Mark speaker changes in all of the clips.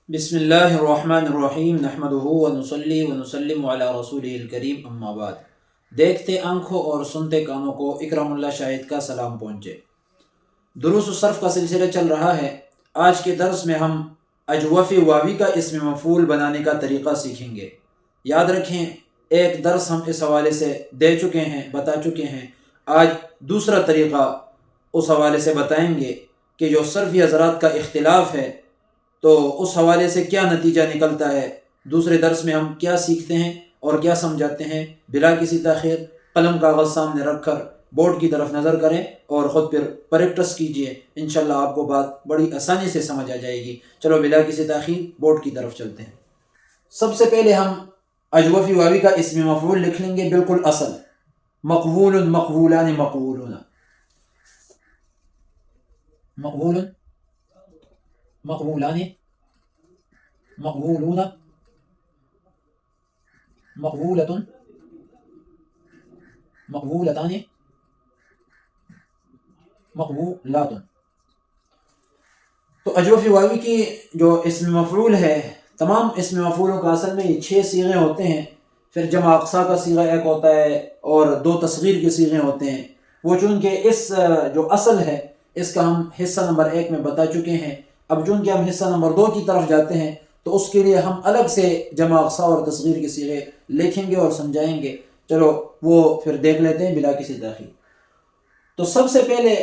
Speaker 1: بسم اللہ الرحمن الرحیم نحمدہ ونصلی ونسلم علی رسولہ الکریم اما بعد۔ دیکھتے آنکھوں اور سنتے کانوں کو اکرام اللہ شاہد کا سلام پہنچے۔ دروس الصرف کا سلسلہ چل رہا ہے۔ آج کے درس میں ہم اجوف واوی کا اسم مفعول بنانے کا طریقہ سیکھیں گے۔ یاد رکھیں، ایک درس ہم اس حوالے سے دے چکے ہیں، بتا چکے ہیں۔ آج دوسرا طریقہ اس حوالے سے بتائیں گے کہ جو صرفی حضرات کا اختلاف ہے تو اس حوالے سے کیا نتیجہ نکلتا ہے، دوسرے درس میں ہم کیا سیکھتے ہیں اور کیا سمجھاتے ہیں۔ بلا کسی تاخیر قلم کاغذ سامنے رکھ کر بورڈ کی طرف نظر کریں اور خود پھر پریکٹس کیجئے، انشاءاللہ آپ کو بات بڑی آسانی سے سمجھ آ جائے گی۔ چلو بلا کسی تاخیر بورڈ کی طرف چلتے ہیں۔ سب سے پہلے ہم اجوفی واوی کا اسم مفعول لکھ لیں گے، بالکل اصل، مقبول، مقبولان، مقبولون، مقبول، مقبولان، مقبولون، مقبولۃ، مقبولتان، مقبولات۔ تو اجوفی واوی کی جو اسم مفعول ہے، تمام اسم مفعولوں کا اصل میں یہ 6 صیغے ہوتے ہیں۔ پھر جمع اقصا کا صیغہ ایک ہوتا ہے اور 2 تصغیر کے صیغے ہوتے ہیں۔ وہ چونکہ اس جو اصل ہے اس کا ہم حصہ نمبر 1 میں بتا چکے ہیں۔ اب چونکہ ہم حصہ نمبر 2 کی طرف جاتے ہیں تو اس کے لیے ہم الگ سے جمع اقصا اور تصغیر کے صیغے لکھیں گے اور سمجھائیں گے۔ چلو وہ پھر دیکھ لیتے ہیں بلا کسی تاخیر۔ تو سب سے پہلے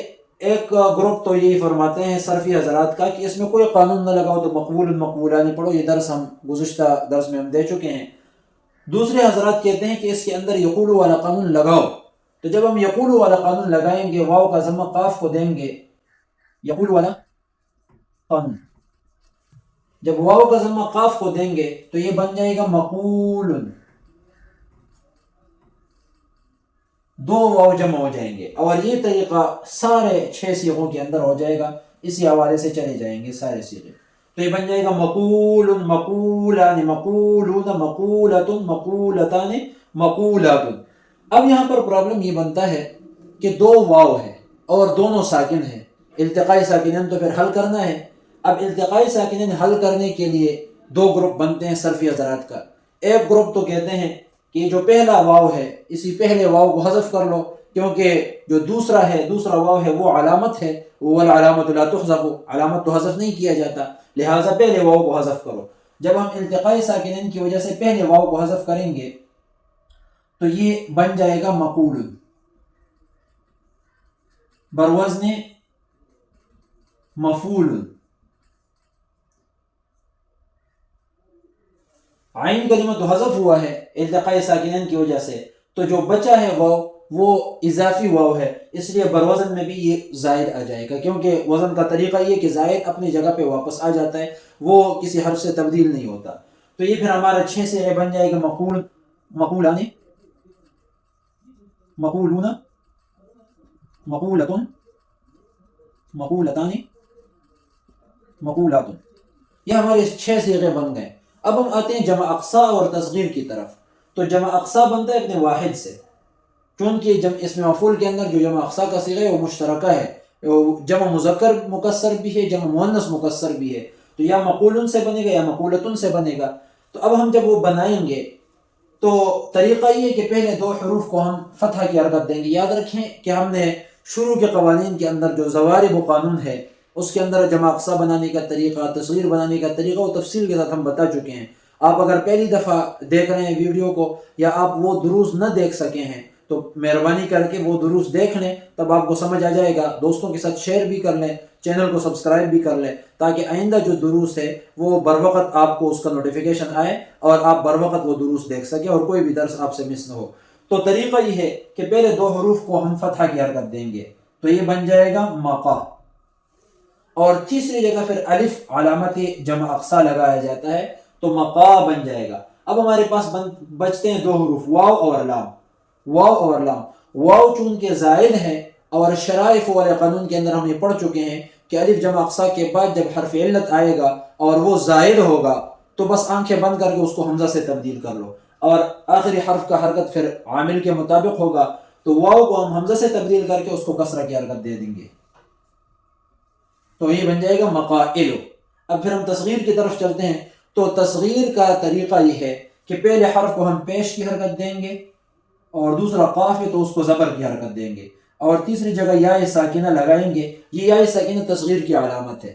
Speaker 1: ایک گروپ تو یہی فرماتے ہیں صرفی حضرات کا کہ اس میں کوئی قانون نہ لگاؤ، تو مقبول مقبولان پڑھو۔ یہ درس ہم گزشتہ درس میں ہم دے چکے ہیں۔ دوسرے حضرات کہتے ہیں کہ اس کے اندر یقول والا قانون لگاؤ۔ تو جب ہم یقول والا قانون لگائیں گے، واو کا ضمہ قاف کو دیں گے، یقول والا قانون، جب واو کا ضمہ قاف کو دیں گے تو یہ بن جائے گا مقول، 2 واو جمع ہو جائیں گے، اور یہ طریقہ سارے 6 صیغوں کے اندر ہو جائے گا۔ اسی حوالے سے چلے جائیں گے سارے صیغے، تو یہ بن جائے گا مقول، مقولان، مقولون، مقولۃ، مقولتان، مقولات۔ اب یہاں پر پرابلم یہ بنتا ہے کہ 2 واو ہے اور دونوں ساکن ہیں، التقائی ساکنین تو پھر حل کرنا ہے۔ اب التقائی ساکنین حل کرنے کے لیے 2 گروپ بنتے ہیں صرفی حضرات کا۔ ایک گروپ تو کہتے ہیں کہ جو پہلا واو ہے اسی پہلے واو کو حذف کر لو، کیونکہ جو دوسرا واو ہے وہ علامت ہے، والعلامت لا تحذف، علامت تو حذف نہیں کیا جاتا، لہٰذا پہلے واو کو حذف کرو۔ جب ہم التقائی ساکنین کی وجہ سے پہلے واو کو حذف کریں گے تو یہ بن جائے گا مقول، بروزن مفعول۔ عین کلمہ تو حذف ہوا ہے التقائی ساکنین کی وجہ سے، تو جو بچا ہے وہ اضافی واو ہے، اس لیے بروزن میں بھی یہ زائد آ جائے گا، کیونکہ وزن کا طریقہ یہ کہ زائد اپنی جگہ پہ واپس آ جاتا ہے، وہ کسی حرف سے تبدیل نہیں ہوتا۔ تو یہ پھر ہمارا 6 سے بن جائے گا مقول، مقولان، مقولون، مقولۃ، مقولتان، مقولات۔ یہ ہمارے 6 صیغے بن گئے۔ اب ہم آتے ہیں جمع اقصا اور تصغیر کی طرف۔ تو جمع اقصا بنتا ہے اپنے واحد سے، چونکہ اسم مفعول کے اندر جو جمع اقصا کا صیغہ ہے وہ مشترکہ ہے، جمع مذکر مکسر بھی ہے، جمع مؤنث مکسر بھی ہے، تو یا مقولن سے بنے گا یا مقولتن سے بنے گا۔ تو اب ہم جب وہ بنائیں گے تو طریقہ یہ ہے کہ پہلے 2 حروف کو ہم فتحہ کی حرکت دیں گے۔ یاد رکھیں کہ ہم نے شروع کے قوانین کے اندر جو ضوارب و قانون ہے اس کے اندر جمع اقصا بنانے کا طریقہ، تصغیر بنانے کا طریقہ وہ تفصیل کے ساتھ ہم بتا چکے ہیں۔ آپ اگر پہلی دفعہ دیکھ رہے ہیں ویڈیو کو یا آپ وہ دروس نہ دیکھ سکے ہیں تو مہربانی کر کے وہ دروس دیکھ لیں، تب آپ کو سمجھ آ جائے گا۔ دوستوں کے ساتھ شیئر بھی کر لیں، چینل کو سبسکرائب بھی کر لیں، تاکہ آئندہ جو دروس ہے وہ بر وقت آپ کو اس کا نوٹیفیکیشن آئے اور آپ بر وقت وہ دروس دیکھ سکیں اور کوئی بھی درس آپ سے مس نہ ہو۔ تو طریقہ یہ ہے کہ پہلے 2 حروف کو ہم فتحہ کی حرکت دیں گے، تو یہ بن جائے گا مقا، اور تیسری جگہ پھر الف علامت جمع اقصا لگایا جاتا ہے تو مقا بن جائے گا۔ اب ہمارے پاس بچتے ہیں 2 حروف، واو اور لام۔ واو اور لام، واو چونکہ زائد ہے اور شرائف والے قانون کے اندر ہم یہ پڑھ چکے ہیں کہ الف جمع اقصا کے بعد جب حرف علت آئے گا اور وہ زائد ہوگا تو بس آنکھیں بند کر کے اس کو حمزہ سے تبدیل کر لو، اور آخری حرف کا حرکت پھر عامل کے مطابق ہوگا، تو واو کو ہم حمزہ سے تبدیل کر کے اس کو کسرہ کی حرکت دے دیں گے، تو یہ بن جائے گا مقائل۔ اب پھر ہم تصغیر کی طرف چلتے ہیں، تو تصغیر کا طریقہ یہ ہے کہ پہلے حرف کو ہم پیش کی حرکت دیں گے، اور دوسرا قاف ہے تو اس کو زبر کی حرکت دیں گے، اور تیسری جگہ یا ساکنہ لگائیں گے، یہ یا ساکنہ تصغیر کی علامت ہے۔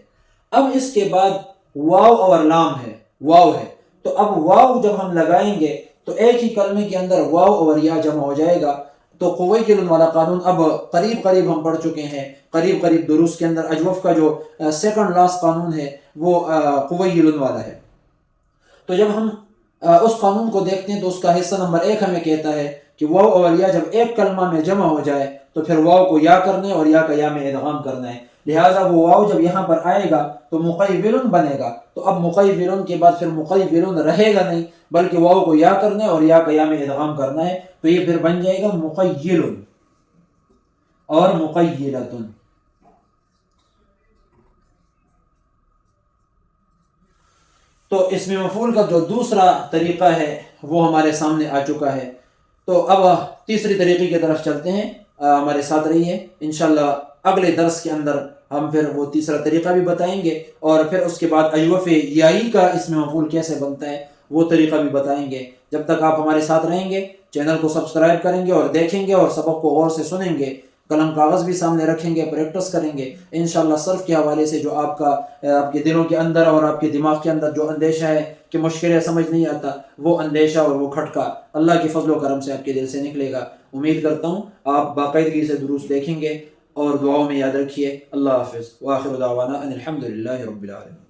Speaker 1: اب اس کے بعد واو اور لام ہے، واو ہے، تو اب واو جب ہم لگائیں گے تو ایک ہی کلمے کے اندر واو اور یا جمع ہو جائے گا۔ تو قویل والا قانون اب قریب قریب ہم پڑھ چکے ہیں، قریب قریب دروس کے اندر اجوف کا جو سیکنڈ لاسٹ قانون ہے وہ قویل والا ہے۔ تو جب ہم اس قانون کو دیکھتے ہیں تو اس کا حصہ نمبر 1 ہمیں کہتا ہے کہ واو اور یا جب ایک کلمہ میں جمع ہو جائے تو پھر واو کو یا کرنا ہے اور یا کا یا میں ادغام کرنا ہے، لہٰذا وہ واو جب یہاں پر آئے گا تو مقیول بنے گا، تو اب مقیول کے بعد پھر مقیول رہے گا نہیں، بلکہ واو کو یا کرنا ہے اور یا کا یا میں ادغام کرنا ہے، تو یہ پھر بن جائے گا مقیل اور مقیلۃ۔ تو اسم مفعول کا جو دوسرا طریقہ ہے وہ ہمارے سامنے آ چکا ہے۔ تو اب تیسری طریقے کی طرف چلتے ہیں، ہمارے ساتھ رہیے، انشاءاللہ اگلے درس کے اندر ہم پھر وہ تیسرا طریقہ بھی بتائیں گے، اور پھر اس کے بعد اجوف یائی کا اسم مفعول کیسے بنتا ہے وہ طریقہ بھی بتائیں گے۔ جب تک آپ ہمارے ساتھ رہیں گے، چینل کو سبسکرائب کریں گے اور دیکھیں گے اور سبق کو غور سے سنیں گے، قلم کاغذ بھی سامنے رکھیں گے، پریکٹس کریں گے انشاءاللہ۔ صرف کے حوالے سے جو آپ کے دلوں کے اندر اور آپ کے دماغ کے اندر جو اندیشہ ہے کہ مشکلیں سمجھ نہیں آتا، وہ اندیشہ اور وہ کھٹکا اللہ کے فضل و کرم سے آپ کے دل سے نکلے گا۔ امید کرتا ہوں آپ باقاعدگی سے دروس دیکھیں گے اور دعاؤں میں یاد رکھیے۔ اللہ حافظ، وآخر دعوانا ان الحمد للہ رب العالمین۔